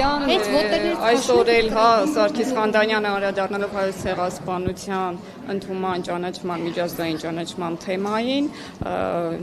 Բաղդասարյան, այսօր էլ Սարգիս Խանդանյանը անդրադառնալով հայոց ցեղասպանության ընդունման ճանաչման միջազգային ճանաչման թեմային,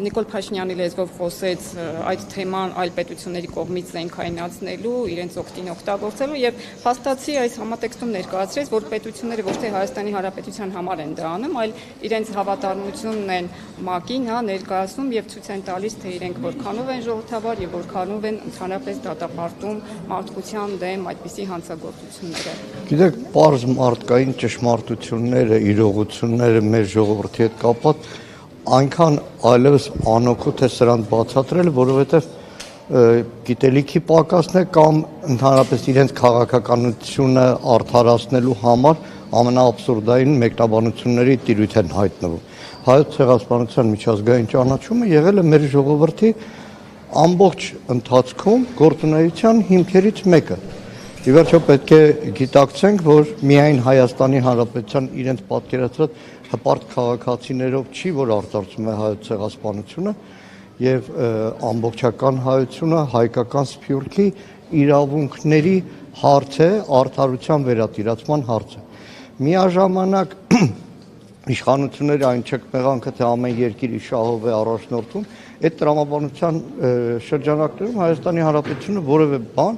Նիկոլ Փաշինյանի լեզվով խոսեց այդ թեման այլ պետությունների կողմից զենքայնացնելու, իրենց օգտին օգտագործելու եւ փաստացի այս համատեքստում ներկայացրեց, որ պետությունները ոչ թե Հայաստանի Հանրապետության համար են դա անում, այլ իրենց հավատարմությունն են ՄԱԿ-ին ներկայացնում եւ ցույց են տալիս, թե իրենք որքանով են ժողովրդավար եւ որքանով են ընդհանրապես դատապարտում մարդկության դեմ այդպիսի հանցագործությունները։ Գիտեք, պարզ մարդկային ճշմարտությունները, իրողությունները մեր ժողովրդի հետ կապված այնքան այլևս անօգուտ է սրանց բացատրել, որովհետեւ գիտելիքի պակասն է կամ ընդհանրապես իրենց քաղաքականությունը արդարացնելու համար ամենաաբսուրդային մեկնաբանությունների տիրույթ են հայտնվում։ Հայոց ցեղասպանության միջազգային ճանաչումը եղել է մեր ժողովրդի ամբողջ ընթացքում գործունեության հիմքերից մեկը։ Ի վերջո պետք է գիտակցենք, որ միայն Հայաստանի Հանրապետության իրենց պատկերացրած հպարտ քաղաքացիներով չի, որ արծարծում է հայոց ցեղասպանությունը, եւ ամբողջական հայությունը հայկական սփյուռքի իրավունքների հարց է, արդարության վերատիրացման հարց է։ Միաժամանակ իշխանությունները այն չկմեղանքը, թե ամեն երկիր շահով է առաջնորդում, այդ տրամաբանության շրջանակներում Հայաստանի Հանրապետությունը որևէ բան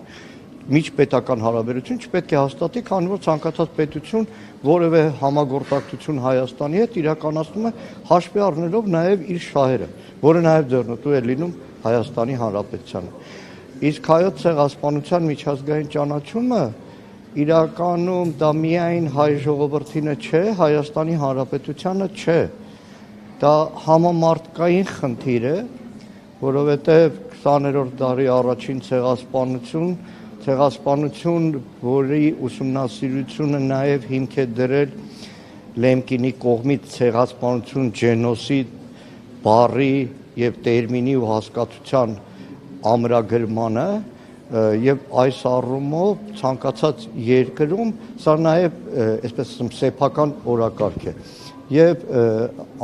միջպետական հարաբերություն չպետք է հաստատի, քանի որ ցանկացած պետություն որևէ համագործակցություն Հայաստանի հետ իրականացնում է հաշվի առնելով նաև իր շահերը, որը նաև ձեռնտու է լինում Հայաստանի Հանրապետությանը։ Իսկ հայոց ցեղասպանության միջազգային ճանաչումը իրականում դա միայն հայ ժողովրդինը չէ, Հայաստանի Հանրապետությանը չէ։ Դա համամարտկային խնդիր է, որովհետև 20-րդ դարի առաջին ցեղասպանություն, որի ուսումնասիրությունը նաև հիմք է դրել Լեմկինի կողմից ցեղասպանություն, ջենոսիդ բառի եւ տերմինի ու հասկացության ամրագրմանը եւ այս առումով ցանկացած երկրում սա նաեւ այսպես ասեմ սեփական օրակարգ է եւ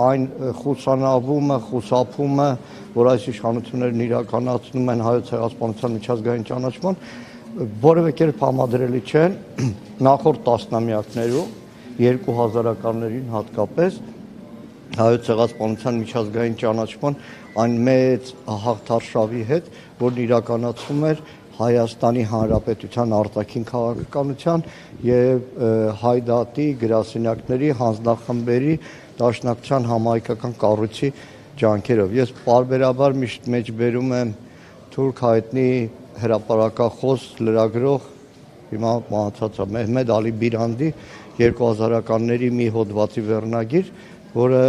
այն խուսանավումը, խուսափումը, որ այս իշխանություններն իրականացնում են հայոց ցեղասպանության միջազգային ճանաչման, որևէ կերպ համադրելի չեն նախորդ տասնամյակներում 2000-ականներին հատկապես հայոց ցեղասպանության միջազգային ճանաչման այն մեծ հաղթարշավի հետ, որն իրականացվում էր Հայաստանի Հանրապետության արտաքին քաղաքականության եւ հայ դատի գրասենյակների հանձնախմբերի դաշնակցության համահայկական կառույցի ջանքերով։ Ես պարբերաբար միշտ մեջբերում եմ թուրք հայտնի հրապարակախոս լրագրող հիմա մահացած Մեհմեդ Ալի Բիրանդի 2000-ականների մի հոդվածի վերնագիր, որը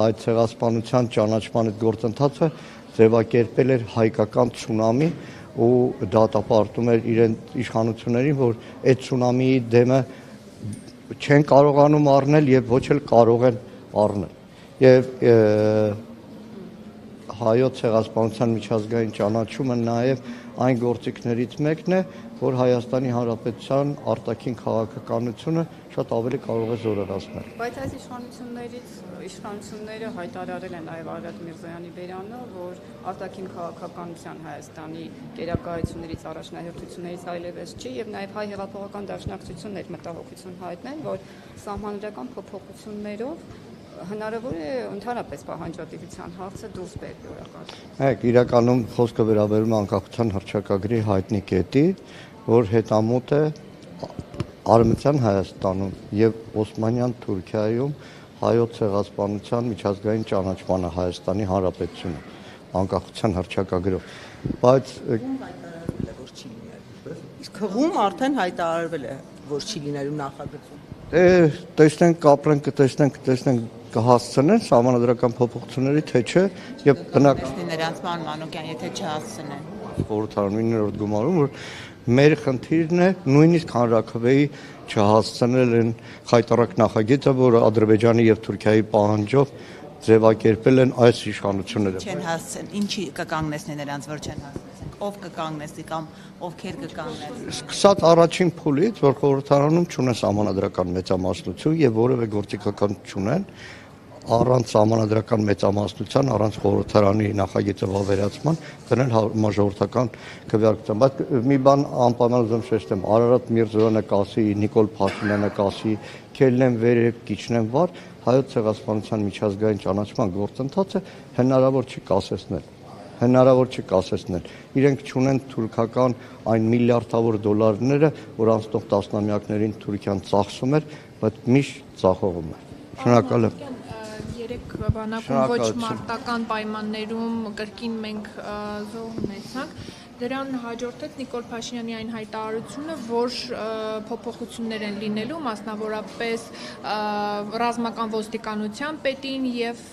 այդ ցեղասպանության ճանաչման գործընթացը ձևակերպել էր հայկական ցունամի ու դատապարտում էր իրեն իշխանություններին, որ այդ ցունամիի դեմը չեն կարողանում առնել եւ ոչ էլ կարող են առնել։ Եվ հայոց ցեղասպանության միջազգային ճանաչումը նաեւ այն գործիքներից մեկն է, որ Հայաստանի Հանրապետության արտաքին քաղաքականությունը շատ ավելի կարող է զորացնել։ Բայց այս իշխանությունները հայտարարել են նաև Արարատ Միրզոյանի բերանը, որ արտաքին քաղաքականության Հայաստանի գերակայություններից առաջնահերթություններից այլևս չի եւ նաև հայ հեղափոխական դաշնակցությունն էր մտահոգություն հայտնել, որ սահմանադրական փոփոխություններով հնարավոր է ընդհանրապես պահանջատիրության հարցը դուրս բերվի օրակարգ։ Իրականում խոսքը վերաբերում է անկախության հռչակագրի հայտնի կետի, որ հետամուտ է Արևմտյան Հայաստանում եւ Օսմանյան Թուրքիայում հայոց ցեղասպանության միջազգային ճանաչմանը Հայաստանի Հանրապետությունը անկախության հռչակագրով, բայց իսկ հղում արդեն հայտարարվել է, որ չի լինելու նախագծում։ Տեսնենք, կապրենք, կտեսնենք կհասցնեն սահմանադրական փոփոխությունների, թե չէ, եւ բնակիչների նրանց Մանուկյան, եթե չհասցնեն։ Խորհրդարանում 9-րդ գումարում, որ մեր խնդիրն է նույնիսկ հանրաքվեի չհասցնել են խայտառակ նախագիծը, որը Ադրբեջանի եւ Թուրքիայի պահանջով ձևակերպել են այս իշխանությունները։ Չեն հասցնել, ինչի կկանգնեցնի նրանց, որ չեն հասցնեն, ով կկանգնեցնի կամ ովքեր կկանգնեն։ Սկսած առաջին փուլից, որ խորհրդարանում չունեն սահմանադրական մեծամասնություն եւ որևէ գործիքական չունեն, առանց համանդրական մեծամասնության, առանց խորհրդարանի նախագիծը վավերացման դնել համաժողովրդական քվեարկության։ Բայց մի բան անպայման ուզում շեշտեմ, Արարատ Միրզոյանը կասի, Նիկոլ Փաշինյանը կասի, քելնեմ վերև, կիջնեմ վար, հայոց ցեղասպանության միջազգային ճանաչման գործընթացը հնարավոր չի կասեցնել։ Իրենք չունեն թուրքական այն միլիարդավոր դոլարները, որ անցնող տասնամյակներին Թուրքիան ծախսում էր, բայց միշտ ծախողում էր։ Շնորհակալ եմ։ Երեք բանակում ոչ մարտական պայմաններում կրկին մենք զոհ ունեցանք, դրան հաջորդեց Նիկոլ Փաշինյանի այն հայտարարությունը, որ փոփոխություններ են լինելու, մասնավորապես ռազմական ոստիկանության պետին եւ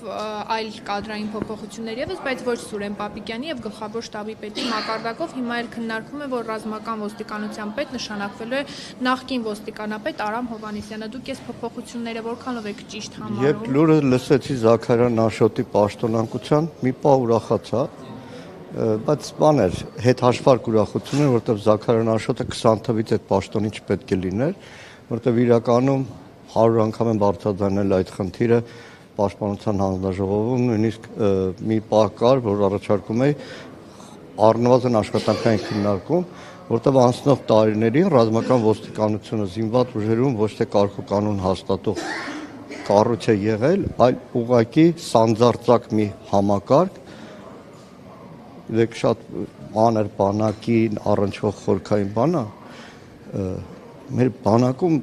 այլ կադրային փոփոխություններ եւս, բայց ոչ Սուրեն Պապիկյանի եւ գլխավոր շտաբի պետի մակարդակով հիմա էլ քննարկվում է, որ ռազմական ոստիկանության պետ նշանակվելու է նախկին ոստիկանապետ Արամ Հովհաննիսյանը։ Դուք այս փոփոխությունները որքանով եք ճիշտ համարում։ Երբ լուրը լսեցի Զաքարյան Աշոտի պաշտոնակության, մի պահ ուրախացա, բայց բան էր, հետ հաշվարկ ուրախություն էր, որովհետև Զաքարյան Աշոտը 20 թվից այդ պաշտոնի չպետք է լիներ, որովհետև իրականում 100 անգամ են բարձրացնել այդ խնդիրը Պաշտպանության հանձնաժողովում, նույնիսկ մի պահ կար, որ առաջարկում էի առնվազն աշխատանքային քննարկում, որտեղ անցնող տարիներին ռազմական ոստիկանությունը զինված ուժերում ոչ թե կարգուկանոն հաստատող կառույց է եղել, այլ ուղղակի սանձարձակ մի համակարգ, դեք շատ մանր բանակին առնչվող խորքային բան է, մեր բանակում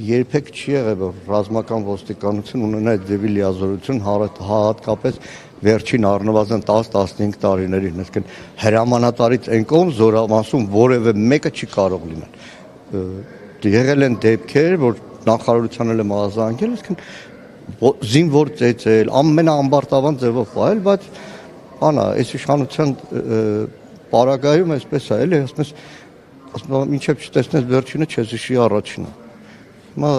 երբեք չի եղել, որ ռազմական ոստիկանություն ունենա այդ ձևի լիազորություն, հատկապես վերջին առնվազն 10-15 տարիներին, այսինքն հրամանատարից այն կողմ զորամասում որևէ մեկը չի կարող լինել։ Եղել են դեպքեր, որ նախարարության էլ է մազանգել, այսինքն զինվոր ծեծել, ամենաամբարտավան ձևով պահել, բայց բանա, այս իշխանության պարագայում այսպես է, էլի, ասում եմ, մինչև չտեսնես վերջինը, չես հիշի առաջինը։ Հիմա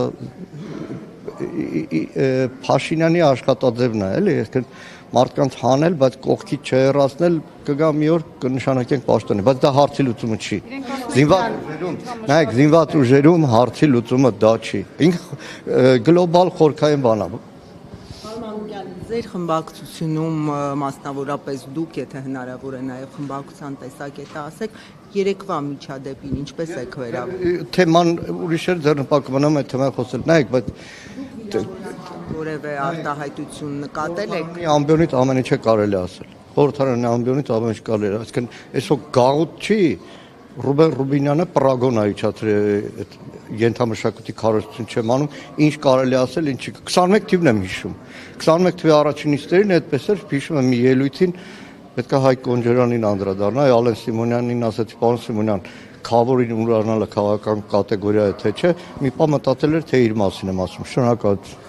Փաշինյանի աշխատաձևն է, էլի, այսինքն մարդկանց հանել, բայց կողքից չհեռացնել, կգա մի օր կնշանակենք պաշտոնի, բայց դա հարցի լուծումը չի։ Զինված ուժերում հարցի լուծումը դա չի։ Ինքը գլոբալ խորքային բան է։ Ձեր խմբակցությունում մասնավորապես դուք, եթե հնարավոր է նաև խմբակցության տեսակետը ասեք, երեկվա միջադեպին ինչպես եք վերաբերվում։ Թեման ուրիշեր ձեռնպակում եմ այդ թեման խոսել, նայեք, բայց որևէ արտահայտություն նկատել եք։ Ամբիոնից ամեն ինչ է կարելի ասել։ Խորհրդարանի ամբիոնից ամեն ինչ կարելի է, այսինքն այսօր գաղութ չի, Ռուբեն Ռուբինյանը Պրագոն այցացրել ենթամշակույթի քարոզություն չեմ անում, ինչ կարելի ասել, ինչի 21 թիվն եմ հիշում։ 21 թվի առաջին նիստերին այդպես էր, հիշում եմ մի ելույթին, պետք է Հայկ Կոնջերանին անդրադառնալ, Ալեն Սիմոնյանին ասացի, պարոն Սիմոնյան, քավորին ուրանալը քաղաքական կատեգորիա է թե չէ, մի պահ մտածել էր, թե իր մասին եմ ասում։ Շնորհակալություն։